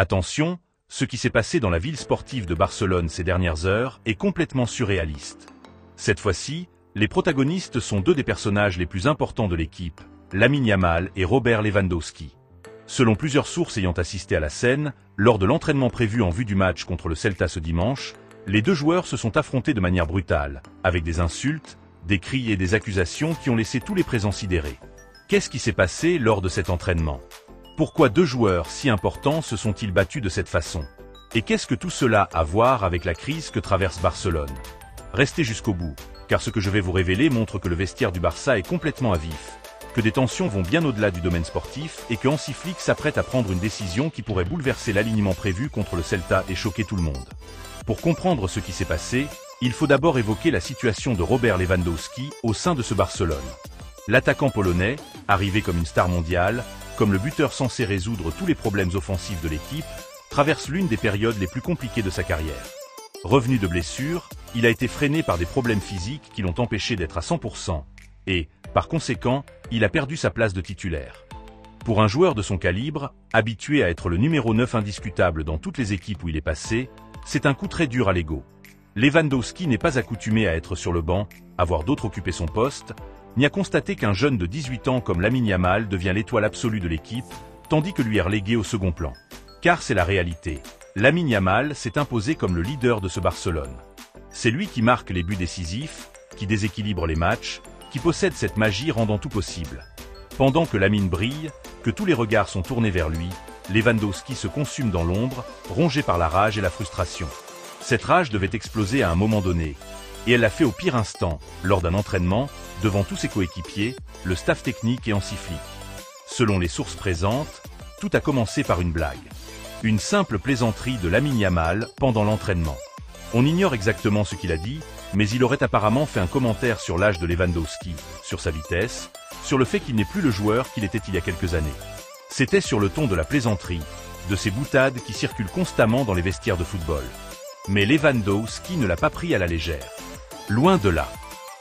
Attention, ce qui s'est passé dans la ville sportive de Barcelone ces dernières heures est complètement surréaliste. Cette fois-ci, les protagonistes sont deux des personnages les plus importants de l'équipe, Lamine Yamal et Robert Lewandowski. Selon plusieurs sources ayant assisté à la scène, lors de l'entraînement prévu en vue du match contre le Celta ce dimanche, les deux joueurs se sont affrontés de manière brutale, avec des insultes, des cris et des accusations qui ont laissé tous les présents sidérés. Qu'est-ce qui s'est passé lors de cet entraînement? Pourquoi deux joueurs si importants se sont-ils battus de cette façon? Et qu'est-ce que tout cela a à voir avec la crise que traverse Barcelone? Restez jusqu'au bout, car ce que je vais vous révéler montre que le vestiaire du Barça est complètement à vif, que des tensions vont bien au-delà du domaine sportif et que Hansi Flick s'apprête à prendre une décision qui pourrait bouleverser l'alignement prévu contre le Celta et choquer tout le monde. Pour comprendre ce qui s'est passé, il faut d'abord évoquer la situation de Robert Lewandowski au sein de ce Barcelone. L'attaquant polonais, arrivé comme une star mondiale, comme le buteur censé résoudre tous les problèmes offensifs de l'équipe, traverse l'une des périodes les plus compliquées de sa carrière. Revenu de blessure, il a été freiné par des problèmes physiques qui l'ont empêché d'être à 100%, et, par conséquent, il a perdu sa place de titulaire. Pour un joueur de son calibre, habitué à être le numéro 9 indiscutable dans toutes les équipes où il est passé, c'est un coup très dur à l'ego. Lewandowski n'est pas accoutumé à être sur le banc, à voir d'autres occuper son poste, ni à constater qu'un jeune de 18 ans comme Lamine Yamal devient l'étoile absolue de l'équipe, tandis que lui est relégué au second plan. Car c'est la réalité. Lamine Yamal s'est imposé comme le leader de ce Barcelone. C'est lui qui marque les buts décisifs, qui déséquilibre les matchs, qui possède cette magie rendant tout possible. Pendant que Lamine brille, que tous les regards sont tournés vers lui, Lewandowski se consume dans l'ombre, rongé par la rage et la frustration. Cette rage devait exploser à un moment donné, et elle l'a fait au pire instant, lors d'un entraînement, devant tous ses coéquipiers, le staff technique et Hansi Flick. Selon les sources présentes, tout a commencé par une blague. Une simple plaisanterie de Lamine Yamal pendant l'entraînement. On ignore exactement ce qu'il a dit, mais il aurait apparemment fait un commentaire sur l'âge de Lewandowski, sur sa vitesse, sur le fait qu'il n'est plus le joueur qu'il était il y a quelques années. C'était sur le ton de la plaisanterie, de ces boutades qui circulent constamment dans les vestiaires de football. Mais Lewandowski ne l'a pas pris à la légère. Loin de là.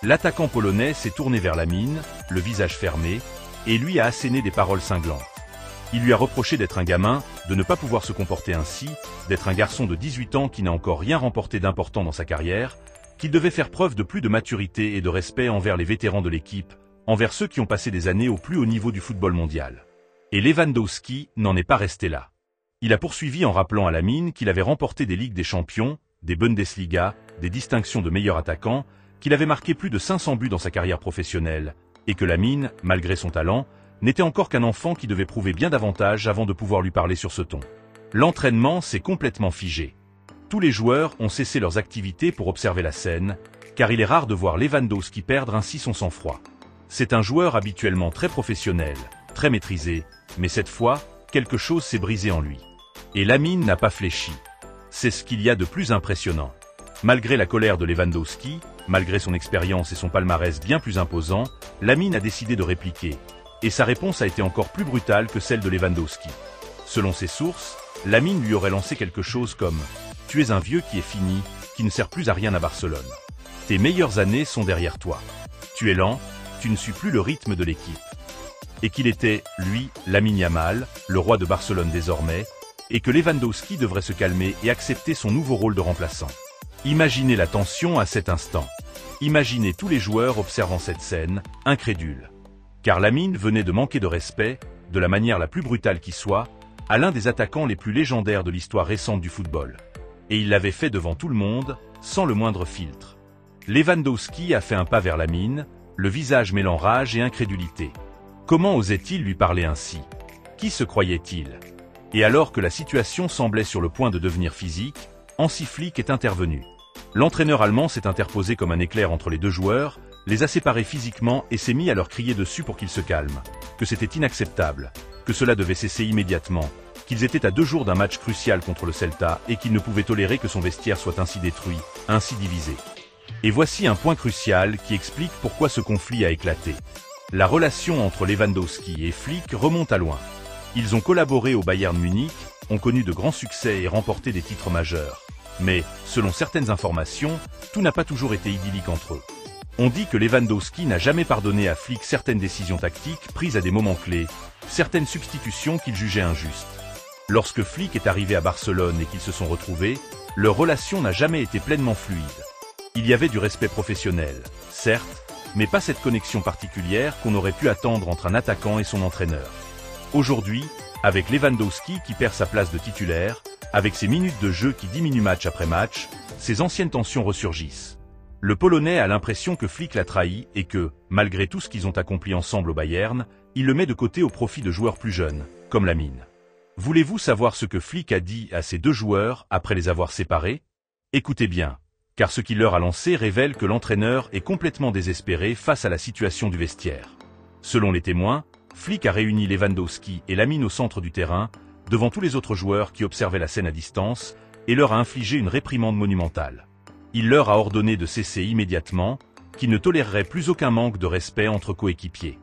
L'attaquant polonais s'est tourné vers Lamine, le visage fermé, et lui a asséné des paroles cinglantes. Il lui a reproché d'être un gamin, de ne pas pouvoir se comporter ainsi, d'être un garçon de 18 ans qui n'a encore rien remporté d'important dans sa carrière, qu'il devait faire preuve de plus de maturité et de respect envers les vétérans de l'équipe, envers ceux qui ont passé des années au plus haut niveau du football mondial. Et Lewandowski n'en est pas resté là. Il a poursuivi en rappelant à Lamine qu'il avait remporté des Ligues des Champions, des Bundesliga, des distinctions de meilleur attaquant, qu'il avait marqué plus de 500 buts dans sa carrière professionnelle, et que Lamine, malgré son talent, n'était encore qu'un enfant qui devait prouver bien davantage avant de pouvoir lui parler sur ce ton. L'entraînement s'est complètement figé. Tous les joueurs ont cessé leurs activités pour observer la scène, car il est rare de voir Lewandowski perdre ainsi son sang-froid. C'est un joueur habituellement très professionnel, très maîtrisé, mais cette fois, quelque chose s'est brisé en lui. Et Lamine n'a pas fléchi. C'est ce qu'il y a de plus impressionnant. Malgré la colère de Lewandowski, malgré son expérience et son palmarès bien plus imposant, Lamine a décidé de répliquer. Et sa réponse a été encore plus brutale que celle de Lewandowski. Selon ses sources, Lamine lui aurait lancé quelque chose comme « Tu es un vieux qui est fini, qui ne sert plus à rien à Barcelone. Tes meilleures années sont derrière toi. Tu es lent, tu ne suis plus le rythme de l'équipe. » Et qu'il était, lui, Lamine Yamal, le roi de Barcelone désormais, et que Lewandowski devrait se calmer et accepter son nouveau rôle de remplaçant. Imaginez la tension à cet instant. Imaginez tous les joueurs observant cette scène, incrédules. Car Lamine venait de manquer de respect, de la manière la plus brutale qui soit, à l'un des attaquants les plus légendaires de l'histoire récente du football. Et il l'avait fait devant tout le monde, sans le moindre filtre. Lewandowski a fait un pas vers Lamine, le visage mêlant rage et incrédulité. Comment osait-il lui parler ainsi? Qui se croyait-il? Et alors que la situation semblait sur le point de devenir physique, Hansi Flick est intervenu. L'entraîneur allemand s'est interposé comme un éclair entre les deux joueurs, les a séparés physiquement et s'est mis à leur crier dessus pour qu'ils se calment, que c'était inacceptable, que cela devait cesser immédiatement, qu'ils étaient à 2 jours d'un match crucial contre le Celta et qu'ils ne pouvaient tolérer que son vestiaire soit ainsi détruit, ainsi divisé. Et voici un point crucial qui explique pourquoi ce conflit a éclaté. La relation entre Lewandowski et Flick remonte à loin. Ils ont collaboré au Bayern Munich, ont connu de grands succès et remporté des titres majeurs. Mais, selon certaines informations, tout n'a pas toujours été idyllique entre eux. On dit que Lewandowski n'a jamais pardonné à Flick certaines décisions tactiques prises à des moments clés, certaines substitutions qu'il jugeait injustes. Lorsque Flick est arrivé à Barcelone et qu'ils se sont retrouvés, leur relation n'a jamais été pleinement fluide. Il y avait du respect professionnel, certes, mais pas cette connexion particulière qu'on aurait pu attendre entre un attaquant et son entraîneur. Aujourd'hui, avec Lewandowski qui perd sa place de titulaire, avec ses minutes de jeu qui diminuent match après match, ces anciennes tensions ressurgissent. Le Polonais a l'impression que Flick l'a trahi et que, malgré tout ce qu'ils ont accompli ensemble au Bayern, il le met de côté au profit de joueurs plus jeunes, comme Lamine. Voulez-vous savoir ce que Flick a dit à ces deux joueurs après les avoir séparés? Écoutez bien, car ce qu'il leur a lancé révèle que l'entraîneur est complètement désespéré face à la situation du vestiaire. Selon les témoins, Flick a réuni Lewandowski et Lamine au centre du terrain, devant tous les autres joueurs qui observaient la scène à distance, et leur a infligé une réprimande monumentale. Il leur a ordonné de cesser immédiatement, qu'il ne tolérerait plus aucun manque de respect entre coéquipiers.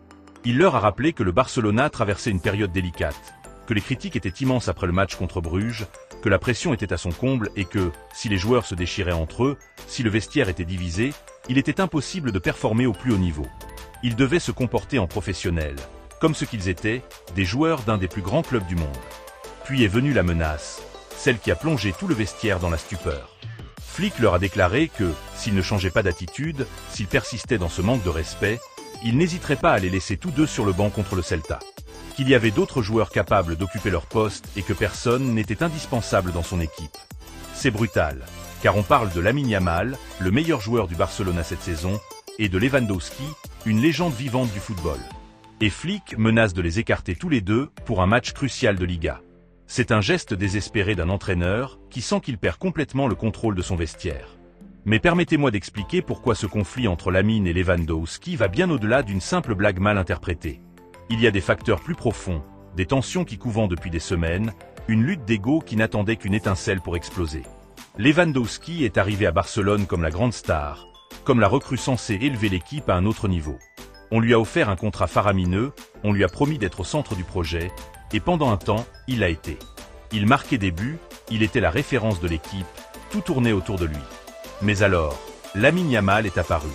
Il leur a rappelé que le Barcelona traversait une période délicate, que les critiques étaient immenses après le match contre Bruges, que la pression était à son comble et que, si les joueurs se déchiraient entre eux, si le vestiaire était divisé, il était impossible de performer au plus haut niveau. Ils devaient se comporter en professionnels, comme ce qu'ils étaient, des joueurs d'un des plus grands clubs du monde. Puis est venue la menace, celle qui a plongé tout le vestiaire dans la stupeur. Flick leur a déclaré que, s'ils ne changeaient pas d'attitude, s'ils persistaient dans ce manque de respect, il n'hésiterait pas à les laisser tous deux sur le banc contre le Celta. Qu'il y avait d'autres joueurs capables d'occuper leur poste et que personne n'était indispensable dans son équipe. C'est brutal, car on parle de Lamine Yamal, le meilleur joueur du Barcelona cette saison, et de Lewandowski, une légende vivante du football. Et Flick menace de les écarter tous les deux pour un match crucial de Liga. C'est un geste désespéré d'un entraîneur qui sent qu'il perd complètement le contrôle de son vestiaire. Mais permettez-moi d'expliquer pourquoi ce conflit entre Lamine et Lewandowski va bien au-delà d'une simple blague mal interprétée. Il y a des facteurs plus profonds, des tensions qui couvent depuis des semaines, une lutte d'ego qui n'attendait qu'une étincelle pour exploser. Lewandowski est arrivé à Barcelone comme la grande star, comme la recrue censée élever l'équipe à un autre niveau. On lui a offert un contrat faramineux, on lui a promis d'être au centre du projet, et pendant un temps, il l'a été. Il marquait des buts, il était la référence de l'équipe, tout tournait autour de lui. Mais alors, Lamine Yamal est apparu.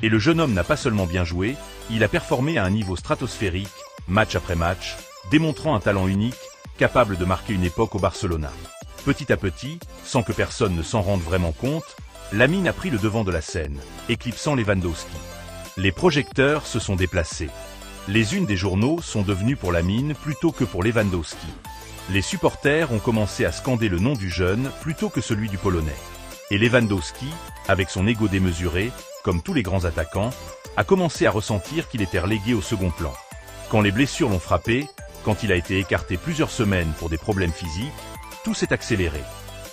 Et le jeune homme n'a pas seulement bien joué, il a performé à un niveau stratosphérique, match après match, démontrant un talent unique, capable de marquer une époque au Barcelona. Petit à petit, sans que personne ne s'en rende vraiment compte, Lamine a pris le devant de la scène, éclipsant Lewandowski. Les projecteurs se sont déplacés. Les unes des journaux sont devenues pour Lamine plutôt que pour Lewandowski. Les supporters ont commencé à scander le nom du jeune plutôt que celui du Polonais. Et Lewandowski, avec son ego démesuré, comme tous les grands attaquants, a commencé à ressentir qu'il était relégué au second plan. Quand les blessures l'ont frappé, quand il a été écarté plusieurs semaines pour des problèmes physiques, tout s'est accéléré.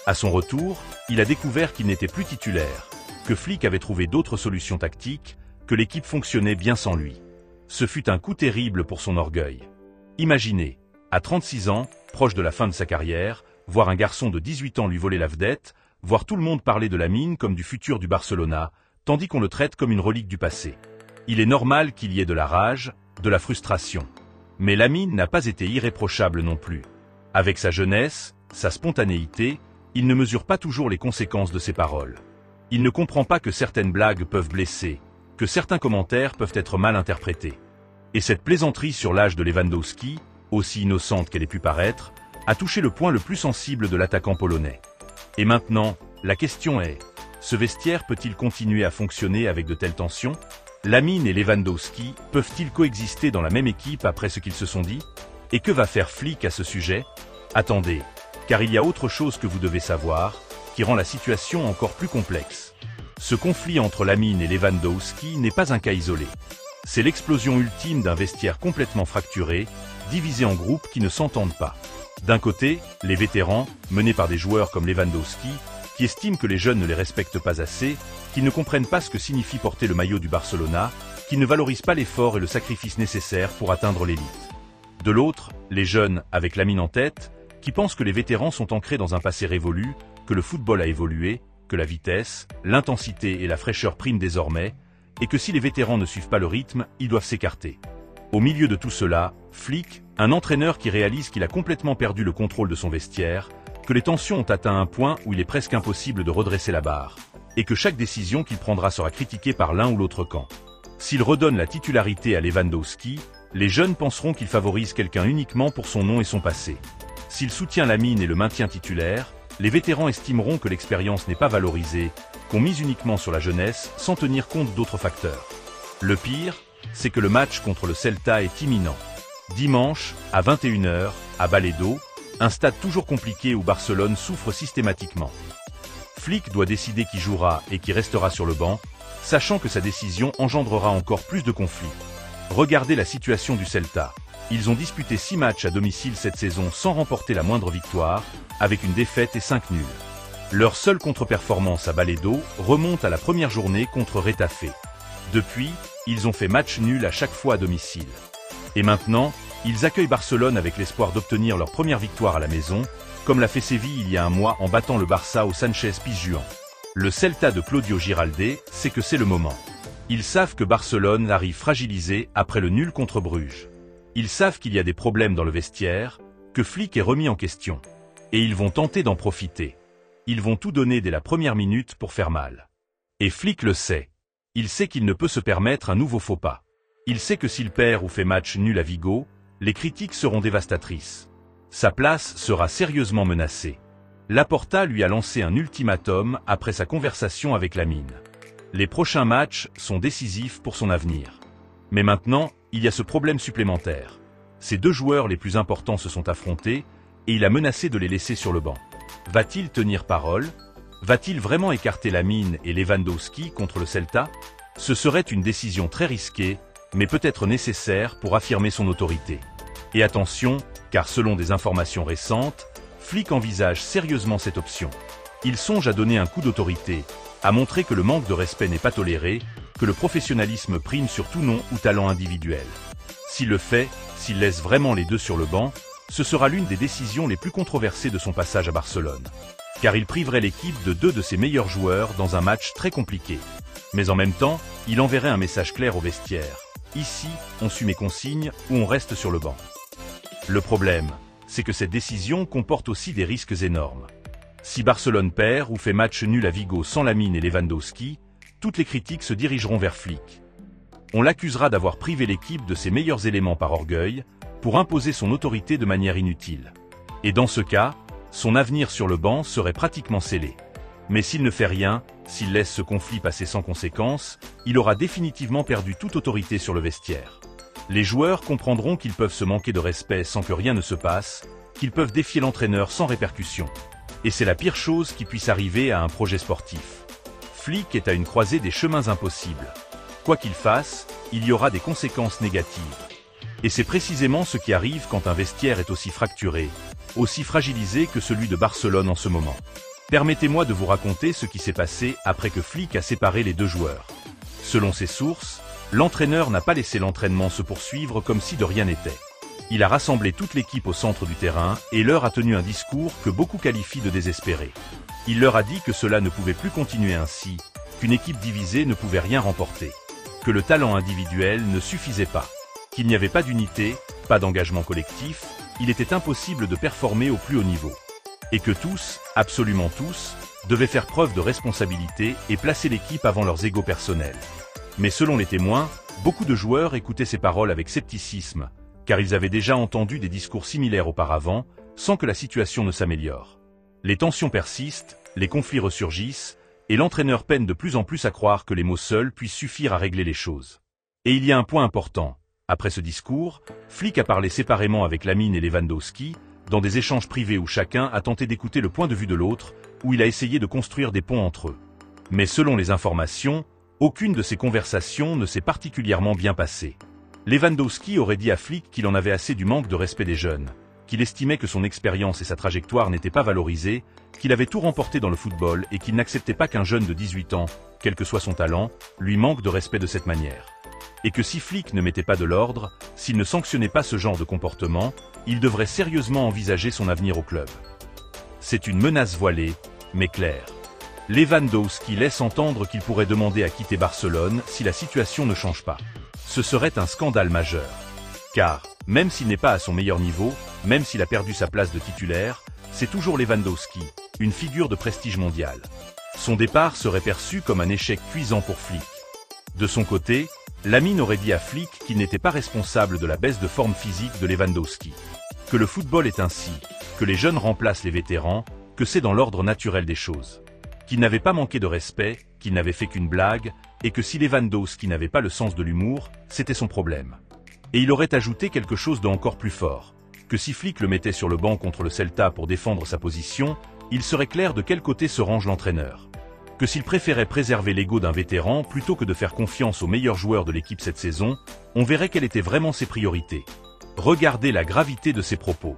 À son retour, il a découvert qu'il n'était plus titulaire, que Flick avait trouvé d'autres solutions tactiques, que l'équipe fonctionnait bien sans lui. Ce fut un coup terrible pour son orgueil. Imaginez, à 36 ans, proche de la fin de sa carrière, voir un garçon de 18 ans lui voler la vedette, voir tout le monde parler de Lamine comme du futur du Barcelona, tandis qu'on le traite comme une relique du passé. Il est normal qu'il y ait de la rage, de la frustration. Mais Lamine n'a pas été irréprochable non plus. Avec sa jeunesse, sa spontanéité, il ne mesure pas toujours les conséquences de ses paroles. Il ne comprend pas que certaines blagues peuvent blesser, que certains commentaires peuvent être mal interprétés. Et cette plaisanterie sur l'âge de Lewandowski, aussi innocente qu'elle ait pu paraître, a touché le point le plus sensible de l'attaquant polonais. Et maintenant, la question est, ce vestiaire peut-il continuer à fonctionner avec de telles tensions? Lamine et Lewandowski peuvent-ils coexister dans la même équipe après ce qu'ils se sont dit? Et que va faire Flick à ce sujet? Attendez, car il y a autre chose que vous devez savoir, qui rend la situation encore plus complexe. Ce conflit entre Lamine et Lewandowski n'est pas un cas isolé. C'est l'explosion ultime d'un vestiaire complètement fracturé, divisé en groupes qui ne s'entendent pas. D'un côté, les vétérans, menés par des joueurs comme Lewandowski, qui estiment que les jeunes ne les respectent pas assez, qui ne comprennent pas ce que signifie porter le maillot du Barcelona, qui ne valorisent pas l'effort et le sacrifice nécessaires pour atteindre l'élite. De l'autre, les jeunes, avec Lamine en tête, qui pensent que les vétérans sont ancrés dans un passé révolu, que le football a évolué, que la vitesse, l'intensité et la fraîcheur priment désormais, et que si les vétérans ne suivent pas le rythme, ils doivent s'écarter. Au milieu de tout cela, Flick, un entraîneur qui réalise qu'il a complètement perdu le contrôle de son vestiaire, que les tensions ont atteint un point où il est presque impossible de redresser la barre, et que chaque décision qu'il prendra sera critiquée par l'un ou l'autre camp. S'il redonne la titularité à Lewandowski, les jeunes penseront qu'il favorise quelqu'un uniquement pour son nom et son passé. S'il soutient Lamine et le maintient titulaire, les vétérans estimeront que l'expérience n'est pas valorisée, qu'on mise uniquement sur la jeunesse sans tenir compte d'autres facteurs. Le pire, c'est que le match contre le Celta est imminent. Dimanche, à 21 h, à Balaído, un stade toujours compliqué où Barcelone souffre systématiquement. Flick doit décider qui jouera et qui restera sur le banc, sachant que sa décision engendrera encore plus de conflits. Regardez la situation du Celta. Ils ont disputé 6 matchs à domicile cette saison sans remporter la moindre victoire, avec une défaite et 5 nuls. Leur seule contre-performance à Balaído remonte à la première journée contre Retafe. Depuis, ils ont fait match nul à chaque fois à domicile. Et maintenant, ils accueillent Barcelone avec l'espoir d'obtenir leur première victoire à la maison, comme l'a fait Séville il y a un mois en battant le Barça au Sánchez-Pizjuán. Le Celta de Claudio Giralde sait que c'est le moment. Ils savent que Barcelone arrive fragilisé après le nul contre Bruges. Ils savent qu'il y a des problèmes dans le vestiaire, que Flick est remis en question. Et ils vont tenter d'en profiter. Ils vont tout donner dès la première minute pour faire mal. Et Flick le sait. Il sait qu'il ne peut se permettre un nouveau faux pas. Il sait que s'il perd ou fait match nul à Vigo, les critiques seront dévastatrices. Sa place sera sérieusement menacée. Laporta lui a lancé un ultimatum après sa conversation avec Lamine. Les prochains matchs sont décisifs pour son avenir. Mais maintenant, il y a ce problème supplémentaire. Ces deux joueurs les plus importants se sont affrontés, et il a menacé de les laisser sur le banc. Va-t-il tenir parole? Va-t-il vraiment écarter Lamine et Lewandowski contre le Celta? Ce serait une décision très risquée, mais peut-être nécessaire pour affirmer son autorité. Et attention, car selon des informations récentes, Flick envisage sérieusement cette option. Il songe à donner un coup d'autorité, à montrer que le manque de respect n'est pas toléré, que le professionnalisme prime sur tout nom ou talent individuel. S'il le fait, s'il laisse vraiment les deux sur le banc, ce sera l'une des décisions les plus controversées de son passage à Barcelone. Car il priverait l'équipe de deux de ses meilleurs joueurs dans un match très compliqué. Mais en même temps, il enverrait un message clair au vestiaire. Ici, on suit mes consignes ou on reste sur le banc. Le problème, c'est que cette décision comporte aussi des risques énormes. Si Barcelone perd ou fait match nul à Vigo sans Lamine et Lewandowski, toutes les critiques se dirigeront vers Flick. On l'accusera d'avoir privé l'équipe de ses meilleurs éléments par orgueil, pour imposer son autorité de manière inutile. Et dans ce cas, son avenir sur le banc serait pratiquement scellé. Mais s'il ne fait rien, s'il laisse ce conflit passer sans conséquence, il aura définitivement perdu toute autorité sur le vestiaire. Les joueurs comprendront qu'ils peuvent se manquer de respect sans que rien ne se passe, qu'ils peuvent défier l'entraîneur sans répercussion. Et c'est la pire chose qui puisse arriver à un projet sportif. Flick est à une croisée des chemins impossibles. Quoi qu'il fasse, il y aura des conséquences négatives. Et c'est précisément ce qui arrive quand un vestiaire est aussi fracturé, aussi fragilisé que celui de Barcelone en ce moment. Permettez-moi de vous raconter ce qui s'est passé après que Flick a séparé les deux joueurs. Selon ses sources, l'entraîneur n'a pas laissé l'entraînement se poursuivre comme si de rien n'était. Il a rassemblé toute l'équipe au centre du terrain et leur a tenu un discours que beaucoup qualifient de désespéré. Il leur a dit que cela ne pouvait plus continuer ainsi, qu'une équipe divisée ne pouvait rien remporter, que le talent individuel ne suffisait pas, qu'il n'y avait pas d'unité, pas d'engagement collectif, il était impossible de performer au plus haut niveau. Et que tous, absolument tous, devaient faire preuve de responsabilité et placer l'équipe avant leurs égos personnels. Mais selon les témoins, beaucoup de joueurs écoutaient ces paroles avec scepticisme, car ils avaient déjà entendu des discours similaires auparavant, sans que la situation ne s'améliore. Les tensions persistent, les conflits ressurgissent, et l'entraîneur peine de plus en plus à croire que les mots seuls puissent suffire à régler les choses. Et il y a un point important. Après ce discours, Flick a parlé séparément avec Lamine et Lewandowski, dans des échanges privés où chacun a tenté d'écouter le point de vue de l'autre, où il a essayé de construire des ponts entre eux. Mais selon les informations, aucune de ces conversations ne s'est particulièrement bien passée. Lewandowski aurait dit à Flick qu'il en avait assez du manque de respect des jeunes, qu'il estimait que son expérience et sa trajectoire n'étaient pas valorisées, qu'il avait tout remporté dans le football et qu'il n'acceptait pas qu'un jeune de 18 ans, quel que soit son talent, lui manque de respect de cette manière. Et que si Flick ne mettait pas de l'ordre, s'il ne sanctionnait pas ce genre de comportement, il devrait sérieusement envisager son avenir au club. C'est une menace voilée, mais claire. Lewandowski laisse entendre qu'il pourrait demander à quitter Barcelone si la situation ne change pas. Ce serait un scandale majeur. Car, même s'il n'est pas à son meilleur niveau, même s'il a perdu sa place de titulaire, c'est toujours Lewandowski, une figure de prestige mondial. Son départ serait perçu comme un échec cuisant pour Flick. De son côté, Lamine aurait dit à Flick qu'il n'était pas responsable de la baisse de forme physique de Lewandowski. Que que le football est ainsi, que les jeunes remplacent les vétérans, que c'est dans l'ordre naturel des choses. Qu'il n'avait pas manqué de respect, qu'il n'avait fait qu'une blague, et que si Lewandowski n'avait pas le sens de l'humour, c'était son problème. Et il aurait ajouté quelque chose d'encore plus fort, que si Flick le mettait sur le banc contre le Celta pour défendre sa position, il serait clair de quel côté se range l'entraîneur. Que s'il préférait préserver l'ego d'un vétéran plutôt que de faire confiance aux meilleurs joueurs de l'équipe cette saison, on verrait quelles étaient vraiment ses priorités. Regardez la gravité de ses propos.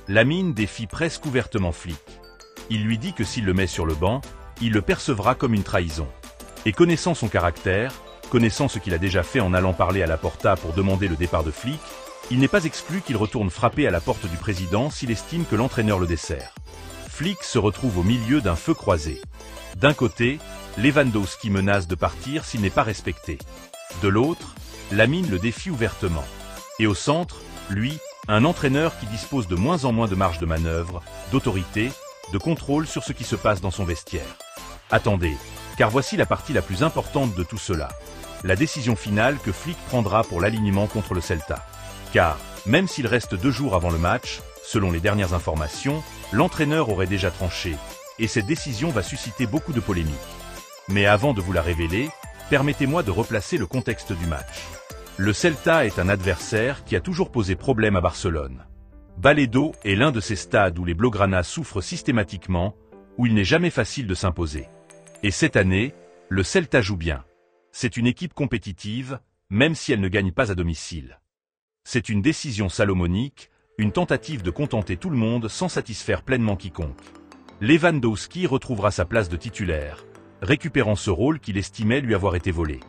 Lamine défie presque ouvertement Flick. Il lui dit que s'il le met sur le banc, il le percevra comme une trahison. Et connaissant son caractère, connaissant ce qu'il a déjà fait en allant parler à Laporta pour demander le départ de Flick, il n'est pas exclu qu'il retourne frapper à la porte du président s'il estime que l'entraîneur le dessert. Flick se retrouve au milieu d'un feu croisé. D'un côté, Lewandowski menace de partir s'il n'est pas respecté. De l'autre, Lamine le défie ouvertement. Et au centre, lui, un entraîneur qui dispose de moins en moins de marge de manœuvre, d'autorité, de contrôle sur ce qui se passe dans son vestiaire. Attendez, car voici la partie la plus importante de tout cela. La décision finale que Flick prendra pour l'alignement contre le Celta. Car, même s'il reste 2 jours avant le match, selon les dernières informations, l'entraîneur aurait déjà tranché, et cette décision va susciter beaucoup de polémiques. Mais avant de vous la révéler, permettez-moi de replacer le contexte du match. Le Celta est un adversaire qui a toujours posé problème à Barcelone. Balaído est l'un de ces stades où les Blaugrana souffrent systématiquement, où il n'est jamais facile de s'imposer. Et cette année, le Celta joue bien. C'est une équipe compétitive, même si elle ne gagne pas à domicile. C'est une décision salomonique, une tentative de contenter tout le monde sans satisfaire pleinement quiconque. Lewandowski retrouvera sa place de titulaire, récupérant ce rôle qu'il estimait lui avoir été volé.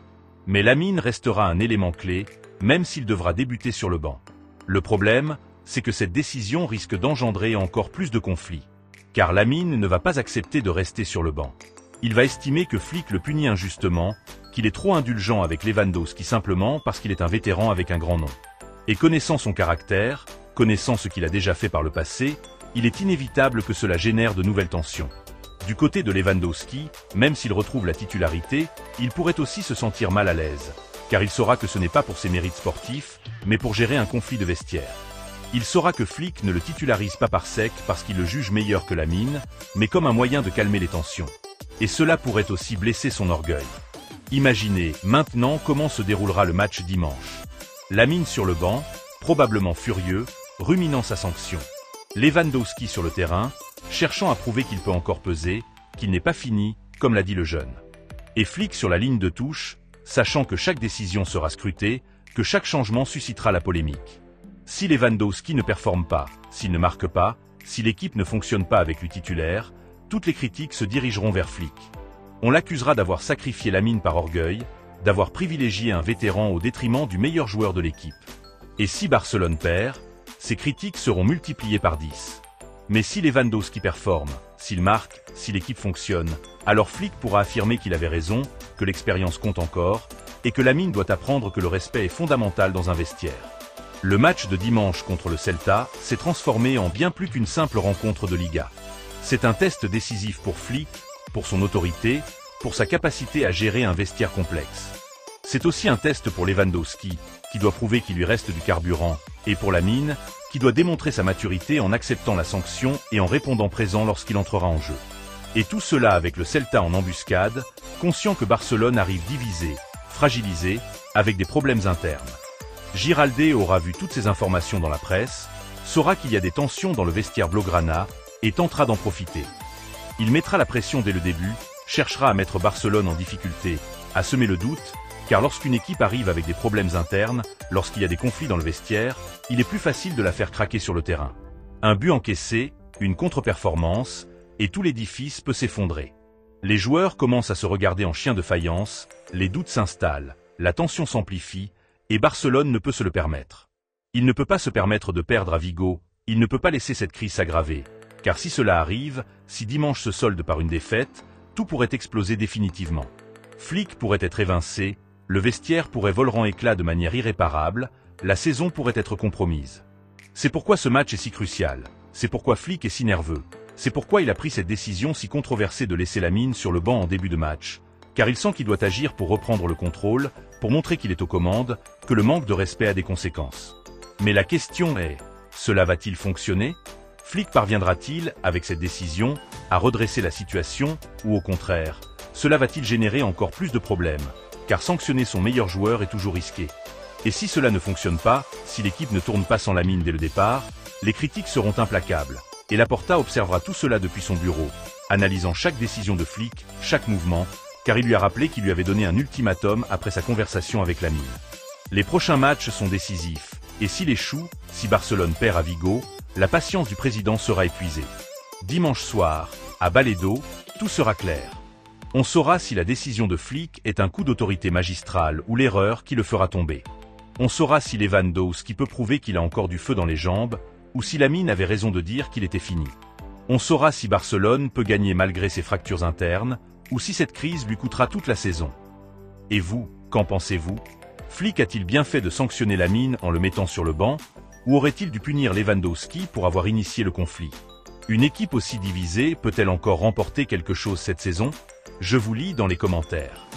Mais Lamine restera un élément clé, même s'il devra débuter sur le banc. Le problème, c'est que cette décision risque d'engendrer encore plus de conflits. Car Lamine ne va pas accepter de rester sur le banc. Il va estimer que Flick le punit injustement, qu'il est trop indulgent avec Lewandowski simplement parce qu'il est un vétéran avec un grand nom. Et connaissant son caractère, connaissant ce qu'il a déjà fait par le passé, il est inévitable que cela génère de nouvelles tensions. Du côté de Lewandowski, même s'il retrouve la titularité, il pourrait aussi se sentir mal à l'aise, car il saura que ce n'est pas pour ses mérites sportifs, mais pour gérer un conflit de vestiaire. Il saura que Flick ne le titularise pas par sec parce qu'il le juge meilleur que Lamine, mais comme un moyen de calmer les tensions. Et cela pourrait aussi blesser son orgueil. Imaginez maintenant comment se déroulera le match dimanche. Lamine sur le banc, probablement furieux, ruminant sa sanction. Lewandowski sur le terrain, cherchant à prouver qu'il peut encore peser, qu'il n'est pas fini, comme l'a dit le jeune. Et Flick sur la ligne de touche, sachant que chaque décision sera scrutée, que chaque changement suscitera la polémique. Si Lewandowski ne performe pas, s'il ne marque pas, si l'équipe ne fonctionne pas avec lui titulaire, toutes les critiques se dirigeront vers Flick. On l'accusera d'avoir sacrifié Lamine par orgueil, d'avoir privilégié un vétéran au détriment du meilleur joueur de l'équipe. Et si Barcelone perd, ces critiques seront multipliées par 10. Mais si Lewandowski performe, s'il marque, si l'équipe fonctionne, alors Flick pourra affirmer qu'il avait raison, que l'expérience compte encore, et que Lamine doit apprendre que le respect est fondamental dans un vestiaire. Le match de dimanche contre le Celta s'est transformé en bien plus qu'une simple rencontre de Liga. C'est un test décisif pour Flick, pour son autorité, pour sa capacité à gérer un vestiaire complexe. C'est aussi un test pour Lewandowski, qui doit prouver qu'il lui reste du carburant, et pour Lamine, qui doit démontrer sa maturité en acceptant la sanction et en répondant présent lorsqu'il entrera en jeu. Et tout cela avec le Celta en embuscade, conscient que Barcelone arrive divisé, fragilisé, avec des problèmes internes. Giraldé aura vu toutes ces informations dans la presse, saura qu'il y a des tensions dans le vestiaire Blaugrana, et tentera d'en profiter. Il mettra la pression dès le début, cherchera à mettre Barcelone en difficulté, à semer le doute, car lorsqu'une équipe arrive avec des problèmes internes, lorsqu'il y a des conflits dans le vestiaire, il est plus facile de la faire craquer sur le terrain. Un but encaissé, une contre-performance, et tout l'édifice peut s'effondrer. Les joueurs commencent à se regarder en chien de faïence, les doutes s'installent, la tension s'amplifie, et Barcelone ne peut se le permettre. Il ne peut pas se permettre de perdre à Vigo, il ne peut pas laisser cette crise s'aggraver, car si cela arrive, si dimanche se solde par une défaite, tout pourrait exploser définitivement. Flick pourrait être évincé, le vestiaire pourrait voler en éclats de manière irréparable, la saison pourrait être compromise. C'est pourquoi ce match est si crucial, c'est pourquoi Flick est si nerveux, c'est pourquoi il a pris cette décision si controversée de laisser Lamine sur le banc en début de match, car il sent qu'il doit agir pour reprendre le contrôle, pour montrer qu'il est aux commandes, que le manque de respect a des conséquences. Mais la question est, Cela va-t-il fonctionner? Flick parviendra-t-il, avec cette décision, à redresser la situation, ou au contraire, cela va-t-il générer encore plus de problèmes? Car sanctionner son meilleur joueur est toujours risqué. Et si cela ne fonctionne pas, si l'équipe ne tourne pas sans Lamine dès le départ, les critiques seront implacables. Et Laporta observera tout cela depuis son bureau, analysant chaque décision de Flick, chaque mouvement, car il lui a rappelé qu'il lui avait donné un ultimatum après sa conversation avec Lamine. Les prochains matchs sont décisifs, et s'il échoue, si Barcelone perd à Vigo, la patience du président sera épuisée. Dimanche soir, à Balaído, tout sera clair. On saura si la décision de Flick est un coup d'autorité magistrale ou l'erreur qui le fera tomber. On saura si Lewandowski peut prouver qu'il a encore du feu dans les jambes, ou si Lamine avait raison de dire qu'il était fini. On saura si Barcelone peut gagner malgré ses fractures internes, ou si cette crise lui coûtera toute la saison. Et vous, qu'en pensez-vous? Flick a-t-il bien fait de sanctionner Lamine en le mettant sur le banc, ou aurait-il dû punir Lewandowski pour avoir initié le conflit? Une équipe aussi divisée peut-elle encore remporter quelque chose cette saison? Je vous lis dans les commentaires.